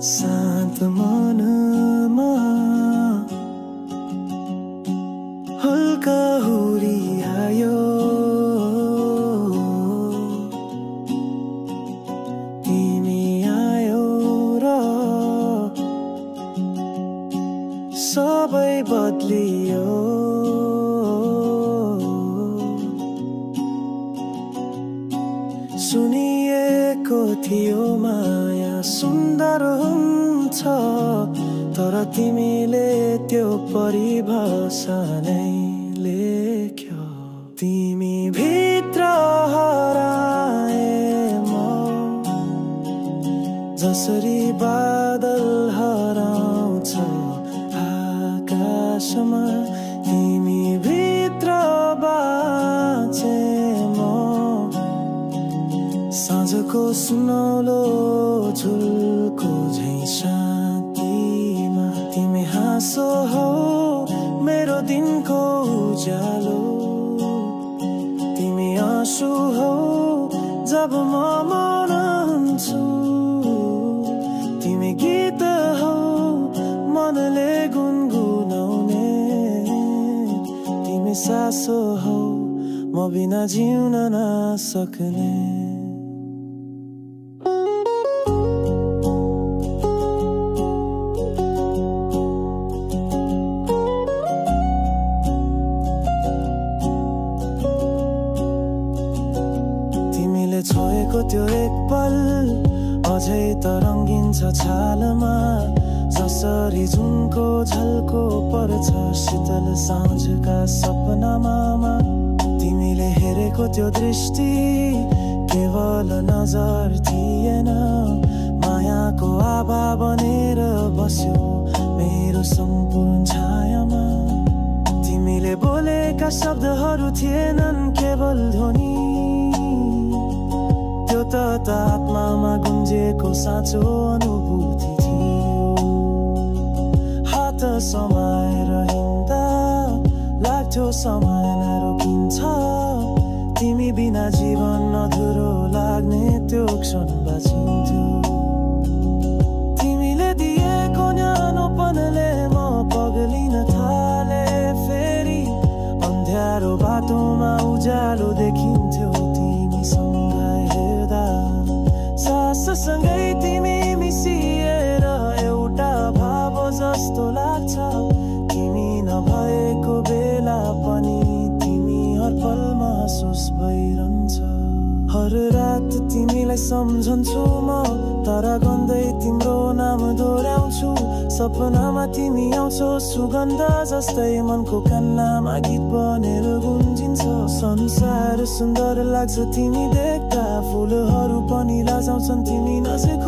शान्त मनमा हल्का हुरी आयो, तिमी आयो र सबै बदलियो। सुनिएको थियो माया सुन्दर हुन्छ, तर तिमीले त्यो परिभाषा नै लेख्यो। तिमी भित्र हराए म जसरी बादल हराउँछ आकाशमा, तिमी भित्र बाँचे म साँझको सुनौलो झुलको झैं शान्तिमा। तिमी हाँसो हौ मेरो दिनको उज्यालो, तिमी आँसु हौ जब म मौन हुन्छु, तिमी गीत हौ मनले गुनगुनाउने, तिमी सासो हौ म बिना जिउन नसक्ने। छोएको त्यो एक पल अझै त रङ्गिन छ छालमा, जसरी जुनको झल्को पर्छ शीतल साँझका सपनामा। तिमीले हेरेको त्यो दृष्टि केवल नजर थिएन, मायाको आभा बनेर बस्यो मेरो सम्पूर्ण छायामा। तिमीले बोलेका शब्दहरू थिएनन् केवल ध्वनि, त्यो त आत्मामा गुन्जेको साँचो अनुभूति थियो। हात समाएर हिँड्दा लाग्थ्यो समय नरोकिन्छ, तिमी बिना जीवन अधुरो लाग्ने त्यो क्षण बाँचिन्थ्यो। तिमीले दिएको न्यानोपनले म पगलिन थाले फेरि, अन्ध्यारो बाटोमा उज्यालो देखिन्थ्यो तिमीसँग हेर्दा। साससँगै तिमी मिसिएर एउटा भाव जस्तो लाग्छ, तिमी नभएको बेला पनि तिमी हर पल महसुस भइरहन्छ। हर रात तिमीलाई सम्झन्छु म, तारा गन्दै तिम्रो नाम दोहोऱ्याउँछु, सपनामा तिमी आउँछौ सुगन्ध जस्तै मनको कान्नामा गीत बनेर गुन्जिन्छ। संसार सुन्दर लाग्छ तिमी देख्दा, फुलहरू पनि लजाउँछन् तिमी नजिक